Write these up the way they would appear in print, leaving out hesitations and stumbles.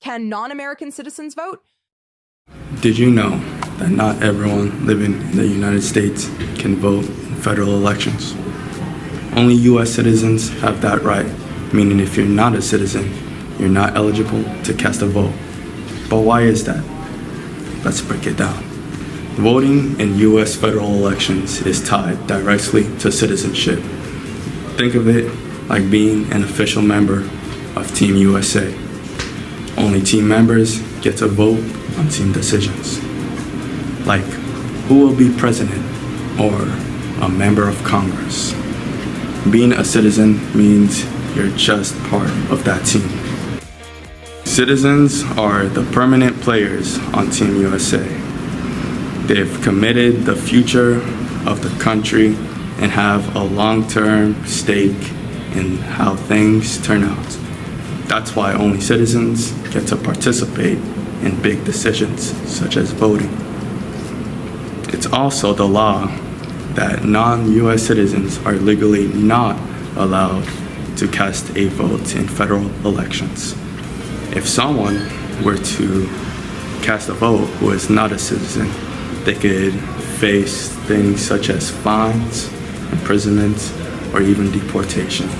Can non-American citizens vote? Did you know that not everyone living in the United States can vote in federal elections? Only U.S. citizens have that right, meaning if you're not a citizen, you're not eligible to cast a vote. But why is that? Let's break it down. Voting in U.S. federal elections is tied directly to citizenship. Think of it like being an official member of Team USA. Only team members get to vote on team decisions, like who will be president or a member of Congress. Being a citizen means you're just part of that team. Citizens are the permanent players on Team USA. They've committed the future of the country and have a long-term stake in how things turn out. That's why only citizens get to participate in big decisions, such as voting. It's also the law that non-US citizens are legally not allowed to cast a vote in federal elections. If someone were to cast a vote who is not a citizen, they could face things such as fines, imprisonment, or even deportation.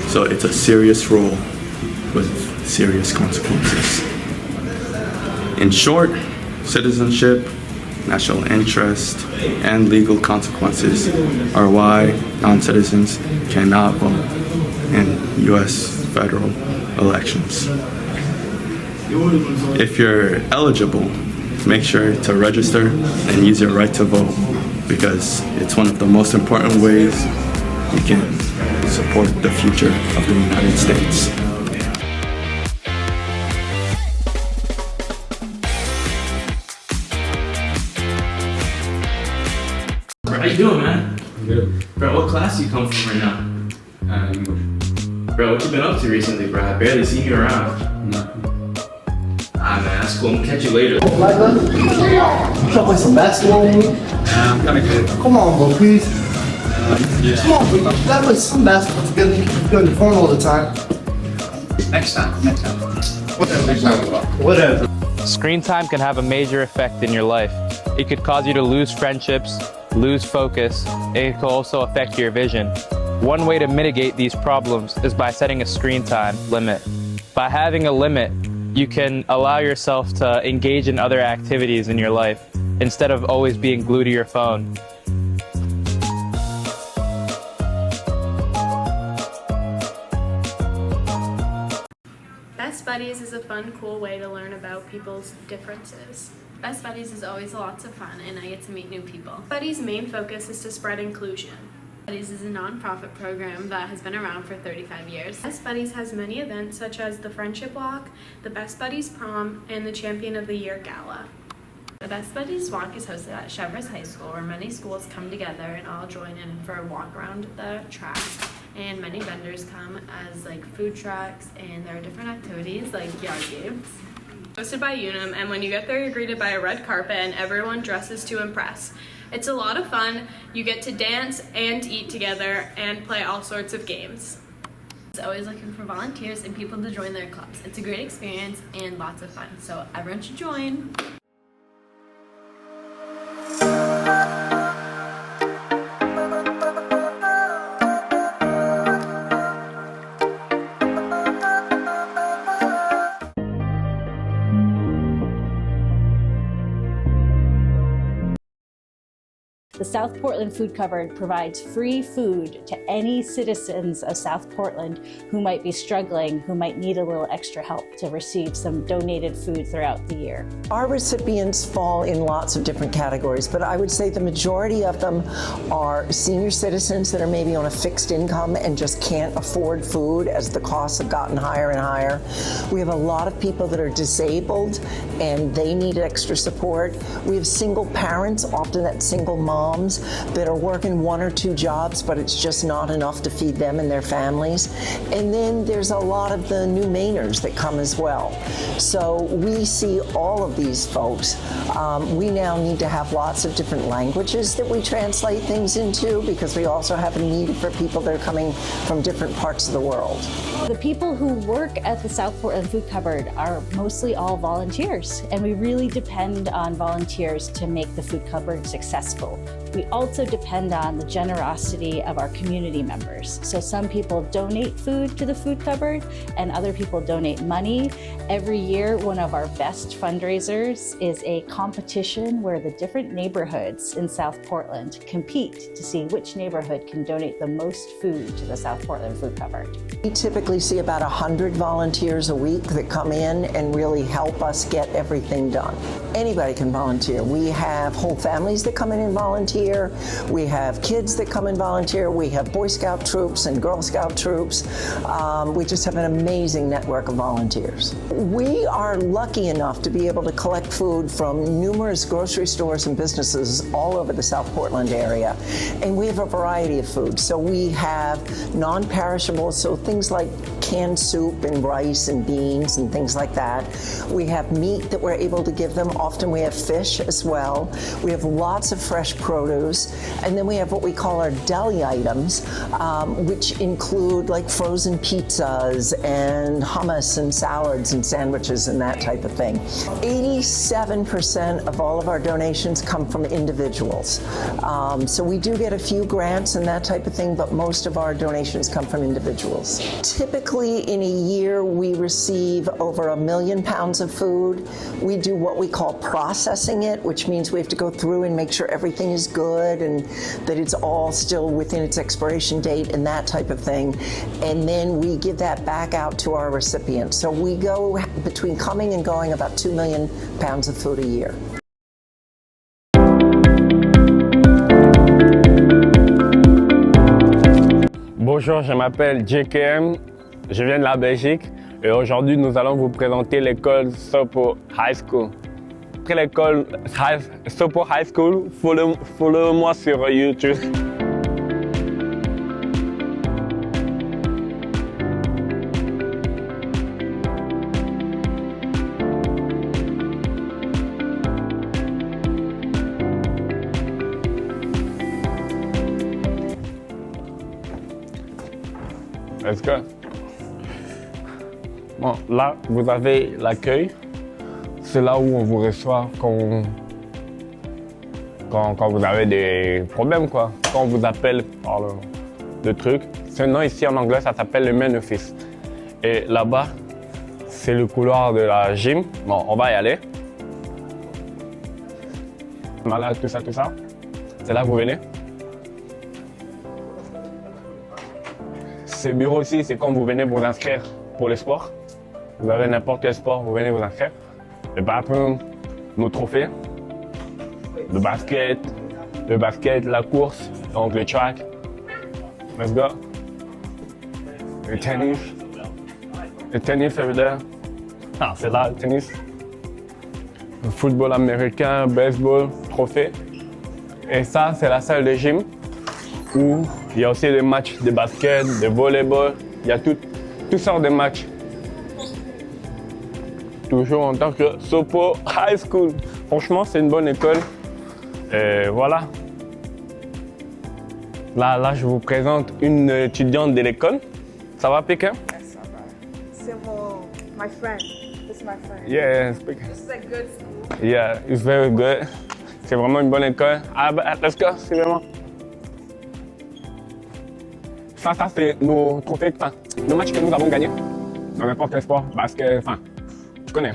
So it's a serious rule with serious consequences. In short, citizenship, national interest, and legal consequences are why non-citizens cannot vote in U.S. federal elections. If you're eligible, make sure to register and use your right to vote, because it's one of the most important ways you can support the future of the United States. How you doing, man? Good. Bro, what class you come from right now? English. Bro, what you been up to recently, bro? I barely seen you around. Nothing. Ah, man, that's cool. I'm gonna catch you later. You trying to play some basketball with me? I'm kind of good. Come on, bro, please. Yeah. Come on, bro. You gotta play some basketball together. You keep on your phone all the time. Next time. Next time. Whatever. Next time. Whatever. Screen time can have a major effect in your life. It could cause you to lose friendships, lose focus, and it could also affect your vision. One way to mitigate these problems is by setting a screen time limit. By having a limit, you can allow yourself to engage in other activities in your life instead of always being glued to your phone. Best Buddies is a fun, cool way to learn about people's differences. Best Buddies is always lots of fun, and I get to meet new people. Buddies' main focus is to spread inclusion. Buddies is a non-profit program that has been around for 35 years. Best Buddies has many events such as the Friendship Walk, the Best Buddies Prom, and the Champion of the Year Gala. The Best Buddies Walk is hosted at Cheverus High School, where many schools come together and all join in for a walk around the track. And many vendors come as like food trucks, and there are different activities like yard games. Hosted by Unum, and when you get there, you're greeted by a red carpet and everyone dresses to impress. It's a lot of fun. You get to dance and eat together and play all sorts of games. It's always looking for volunteers and people to join their clubs. It's a great experience and lots of fun, so everyone should join. The South Portland Food Cupboard provides free food to any citizens of South Portland who might be struggling, who might need a little extra help to receive some donated food throughout the year. Our recipients fall in lots of different categories, but I would say the majority of them are senior citizens that are maybe on a fixed income and just can't afford food as the costs have gotten higher and higher. We have a lot of people that are disabled and they need extra support. We have single parents, often that single mom moms that are working 1 or 2 jobs, but it's just not enough to feed them and their families. And then there's a lot of the new Mainers that come as well. So we see all of these folks. We now need to have lots of different languages that we translate things into, because we also have a need for people that are coming from different parts of the world. The people who work at the South Portland Food Cupboard are mostly all volunteers, and we really depend on volunteers to make the food cupboard successful. We also depend on the generosity of our community members. So some people donate food to the food cupboard and other people donate money. Every year, one of our best fundraisers is a competition where the different neighborhoods in South Portland compete to see which neighborhood can donate the most food to the South Portland Food Cupboard. We typically see about 100 volunteers a week that come in and really help us get everything done. Anybody can volunteer. We have whole families that come in and volunteer. We have kids that come and volunteer. We have Boy Scout troops and Girl Scout troops. We just have an amazing network of volunteers. We are lucky enough to be able to collect food from numerous grocery stores and businesses all over the South Portland area. And we have a variety of food. So we have non-perishables, so things like canned soup and rice and beans and things like that. We have meat that we're able to give them. Often we have fish as well. We have lots of fresh produce. And then we have what we call our deli items, which include like frozen pizzas and hummus and salads and sandwiches and that type of thing. 87% of all of our donations come from individuals. So we do get a few grants and that type of thing, but most of our donations come from individuals. Typically in a year, we receive over 1 million pounds of food. We do what we call processing it, which means we have to go through and make sure everything is good and that it's all still within its expiration date and that type of thing. And then we give that back out to our recipients. So we go between coming and going about 2 million pounds of food a year. Bonjour, je m'appelle JKM, je viens de la Belgique et aujourd'hui nous allons vous présenter l'école Sopo High School. Après l'école Sopo High School, follow-moi sur YouTube. Let's go. Bon, là, vous avez l'accueil. C'est là où on vous reçoit quand vous avez des problèmes, quoi. Quand on vous appelle par le truc. Sinon, ici en anglais, ça s'appelle le main office. Et là-bas, c'est le couloir de la gym. Bon, on va y aller. Voilà, tout ça. C'est là que vous venez. Ce bureau-ci, c'est quand vous venez vous inscrire pour le sport. Vous avez n'importe quel sport, vous venez vous inscrire. Le bathroom, nos trophées, le basket, la course, donc le track. Let's go. Le tennis over there. Ah, c'est là, le tennis. Le football américain, baseball, trophée. Et ça, c'est la salle de gym où il y a aussi des matchs de basket, de volleyball. Il y a toutes sortes de matchs. Toujours en tant que Sopo High School. Franchement, c'est une bonne école. Et voilà. Là, je vous présente une étudiante de l'école. Ça va, Pékin? Yes, ça va. C'est my friend. This is my friend. Yeah, Pékin. This is a good school. Yeah, it's very good. C'est vraiment une bonne école. Ah, let's go, c'est vraiment. Ça, c'est nos trophées, nos matchs que nous avons gagnés. Dans n'importe quel sport, basket, tu connais.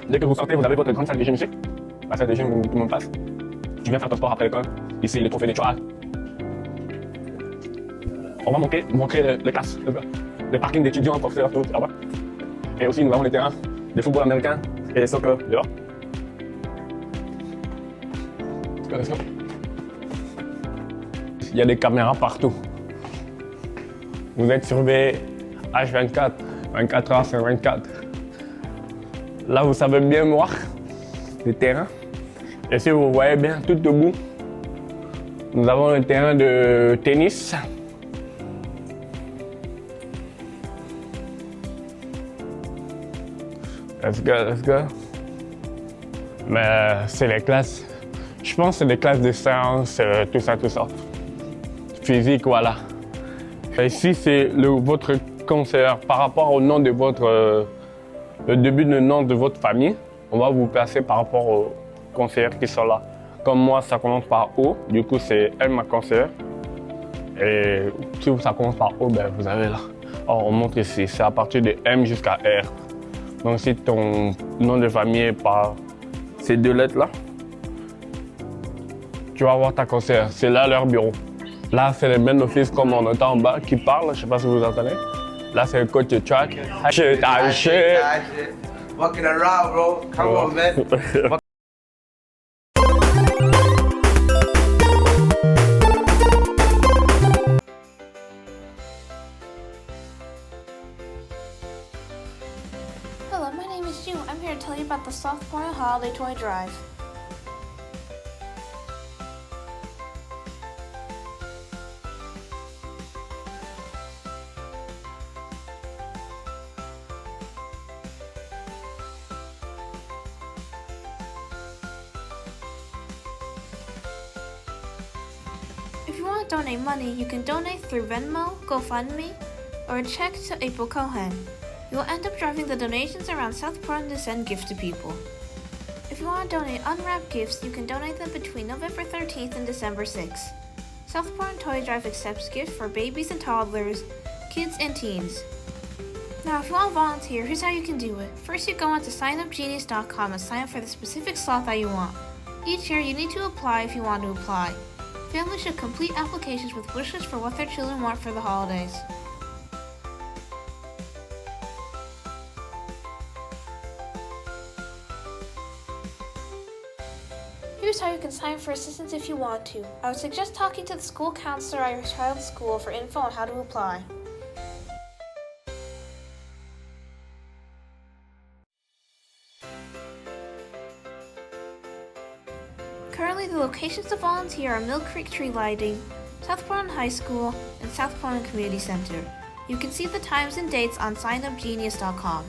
Dès que vous sortez, vous avez votre grande salle de gym ici. La salle de gym où tout le monde passe. Tu viens faire ton sport après l'école. Ici, le trophée des track. On va montrer les classes, le parking d'étudiants, professeurs, tout là-bas. Et aussi, nous avons les terrains de football américain et de soccer dehors. Let's go. Il y a des caméras partout. Vous êtes surveillés H24, 24 heures sur 24. Là, vous savez bien voir le terrain. Et si vous voyez bien tout au bout, nous avons le terrain de tennis. Let's go, let's go. Mais c'est les classes. Je pense que c'est des classes de sciences, tout ça, tout ça. Physique, voilà. Et ici, c'est votre conseiller. Par rapport au nom de votre... le début du nom de votre famille, on va vous placer par rapport aux conseillers qui sont là. Comme moi, ça commence par O, du coup, c'est elle ma conseillère. Et si ça commence par O, ben, vous avez là. Alors, on montre ici, c'est à partir de M jusqu'à R. Donc, si ton nom de famille est par ces deux lettres-là, tu vas voir ta conseillère. C'est là leur bureau. Là, c'est les main office comme on entend en bas qui parlent. Je ne sais pas si vous entendez. Là, c'est le coach de track. Walking around, bro. Come on, man. Hello, my name is June. I'm here to tell you about the South Point Holiday Toy Drive. If you want to donate money, you can donate through Venmo, GoFundMe, or a check to April Cohen. You will end up driving the donations around South Portland to send gifts to people. If you want to donate unwrapped gifts, you can donate them between November 13th and December 6th. South Portland Toy Drive accepts gifts for babies and toddlers, kids, and teens. Now, if you want to volunteer, here's how you can do it. First, you go onto signupgenius.com and sign up for the specific slot that you want. Each year, you need to apply if you want to apply. Families should complete applications with wishes for what their children want for the holidays. Here's how you can sign up for assistance if you want to. I would suggest talking to the school counselor at your child's school for info on how to apply. Currently, the locations to volunteer are Mill Creek Tree Lighting, South Portland High School, and South Portland Community Center. You can see the times and dates on signupgenius.com.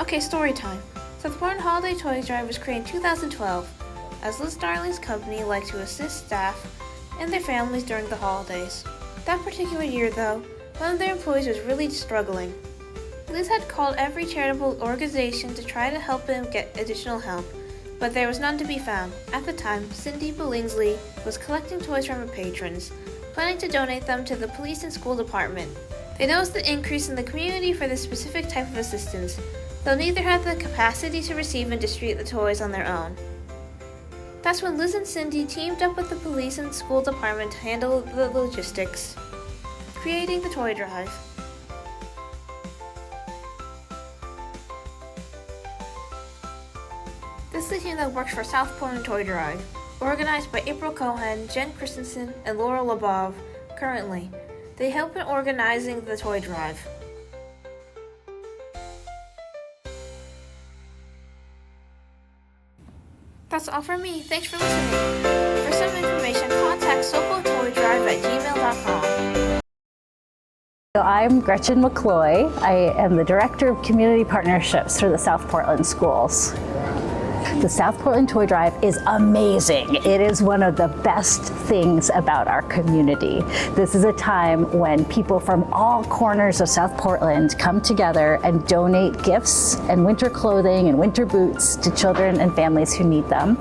Okay, story time. South Portland Holiday Toy Drive was created in 2012, as Liz Darling's company liked to assist staff and their families during the holidays. That particular year, though, one of their employees was really struggling. Liz had called every charitable organization to try to help him get additional help, but there was none to be found. At the time, Cindy Billingsley was collecting toys from her patrons, planning to donate them to the police and school department. They noticed the increase in the community for this specific type of assistance, though neither had the capacity to receive and distribute the toys on their own. That's when Liz and Cindy teamed up with the police and school department to handle the logistics, creating the toy drive. This is the team that works for South Portland Toy Drive, organized by April Cohen, Jen Christensen, and Laura Labov. Currently, they help in organizing the toy drive. That's all from me. Thanks for listening. For some information, contact sopotoydrive@gmail.com. So I'm Gretchen McCloy. I am the Director of Community Partnerships for the South Portland Schools. The South Portland Toy Drive is amazing. It is one of the best things about our community. This is a time when people from all corners of South Portland come together and donate gifts and winter clothing and winter boots to children and families who need them.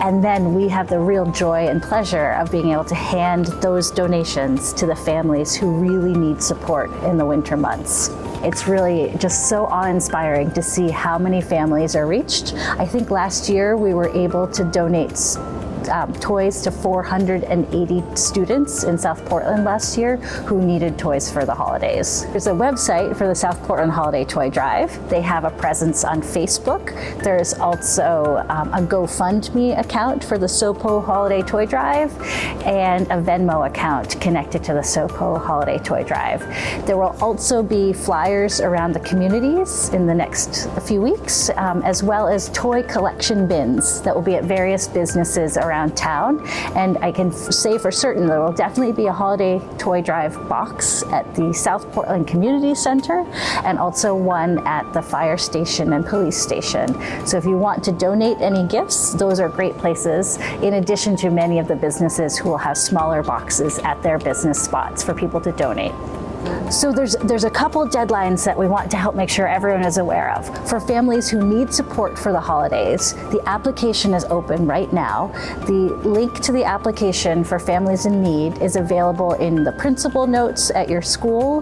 And then we have the real joy and pleasure of being able to hand those donations to the families who really need support in the winter months. It's really just so awe-inspiring to see how many families are reached. I think last year we were able to donate toys to 480 students in South Portland last year who needed toys for the holidays. There's a website for the South Portland Holiday Toy Drive. They have a presence on Facebook. There's also a GoFundMe account for the SOPO Holiday Toy Drive and a Venmo account connected to the SOPO Holiday Toy Drive. There will also be flyers around the communities in the next few weeks, as well as toy collection bins that will be at various businesses around town. And I can say for certain there will definitely be a holiday toy drive box at the South Portland Community Center and also one at the fire station and police station. So if you want to donate any gifts, those are great places, in addition to many of the businesses who will have smaller boxes at their business spots for people to donate. So there's a couple deadlines that we want to help make sure everyone is aware of. For families who need support for the holidays, the application is open right now. The link to the application for families in need is available in the principal notes at your school,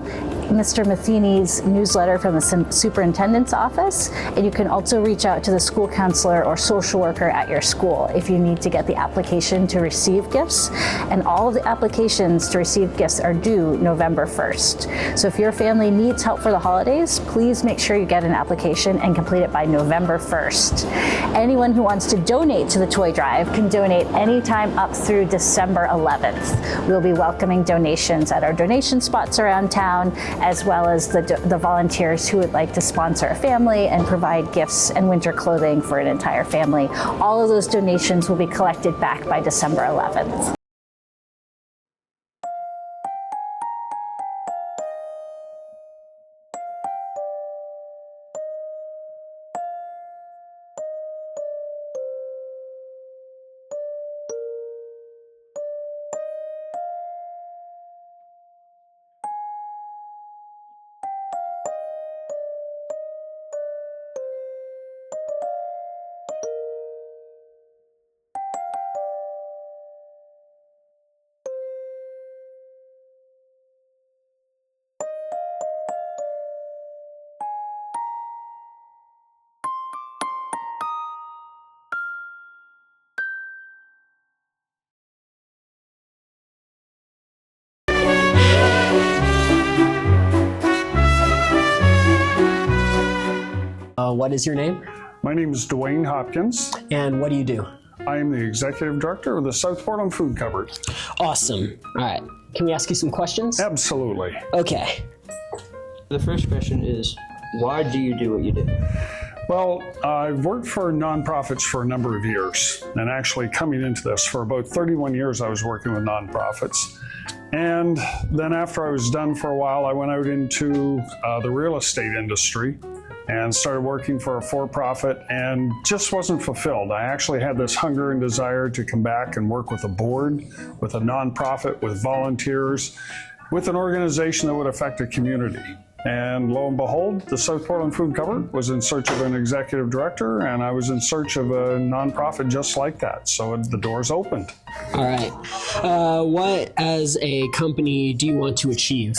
Mr. Matheny's newsletter from the superintendent's office, and you can also reach out to the school counselor or social worker at your school if you need to get the application to receive gifts. And all of the applications to receive gifts are due November 1st. So if your family needs help for the holidays, please make sure you get an application and complete it by November 1st. Anyone who wants to donate to the toy drive can donate anytime up through December 11th. We'll be welcoming donations at our donation spots around town, as well as the volunteers who would like to sponsor a family and provide gifts and winter clothing for an entire family. All of those donations will be collected back by December 11th. What is your name? My name is Dwayne Hopkins. And what do you do? I am the Executive Director of the South Portland Food Cupboard. Awesome. All right. Can we ask you some questions? Absolutely. Okay. The first question is, why do you do what you do? Well, I've worked for nonprofits for a number of years, and actually coming into this, for about 31 years I was working with nonprofits. And then after I was done for a while, I went out into the real estate industry and started working for a for-profit and just wasn't fulfilled. I actually had this hunger and desire to come back and work with a board, with a nonprofit, with volunteers, with an organization that would affect a community. And lo and behold, the South Portland Food Cupboard was in search of an executive director, and I was in search of a nonprofit just like that. So the doors opened. All right. What, as a company, do you want to achieve?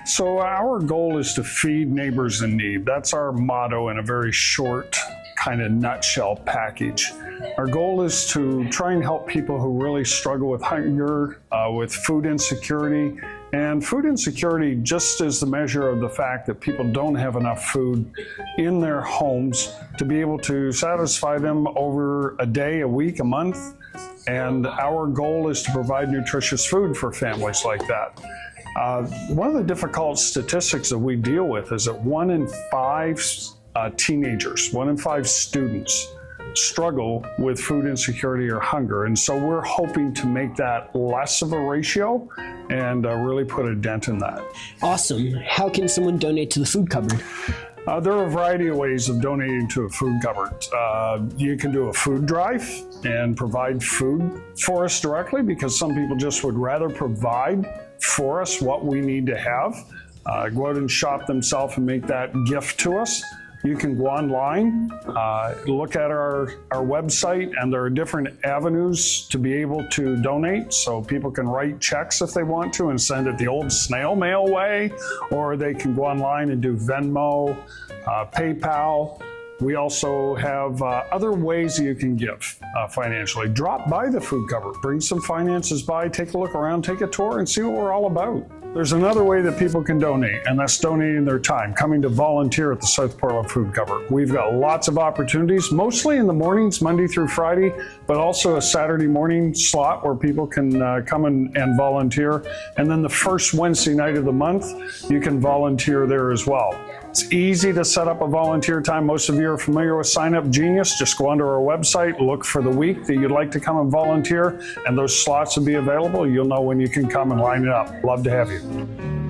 So our goal is to feed neighbors in need. That's our motto in a very short kind of nutshell package. Our goal is to try and help people who really struggle with hunger, with food insecurity. And food insecurity just is the measure of the fact that people don't have enough food in their homes to be able to satisfy them over a day, a week, a month. And our goal is to provide nutritious food for families like that. One of the difficult statistics that we deal with is that 1 in 5 teenagers, 1 in 5 students struggle with food insecurity or hunger. And so we're hoping to make that less of a ratio and really put a dent in that. Awesome. How can someone donate to the food cupboard? There are a variety of ways of donating to a food cupboard. You can do a food drive and provide food for us directly, because some people just would rather provide for us what we need to have. Go out and shop themselves and make that gift to us. You can go online, look at our website, and there are different avenues to be able to donate. So people can write checks if they want to and send it the old snail mail way, or they can go online and do Venmo, PayPal. We also have other ways that you can give financially. Drop by the food cupboard, bring some finances by, take a look around, take a tour, and see what we're all about. There's another way that people can donate, and that's donating their time, coming to volunteer at the South Portland Food Cupboard. We've got lots of opportunities, mostly in the mornings, Monday through Friday, but also a Saturday morning slot where people can come and volunteer. And then the first Wednesday night of the month, you can volunteer there as well. It's easy to set up a volunteer time. Most of you are familiar with Sign Up Genius. Just go onto our website, look for the week that you'd like to come and volunteer, and those slots will be available. You'll know when you can come and line it up. Love to have you.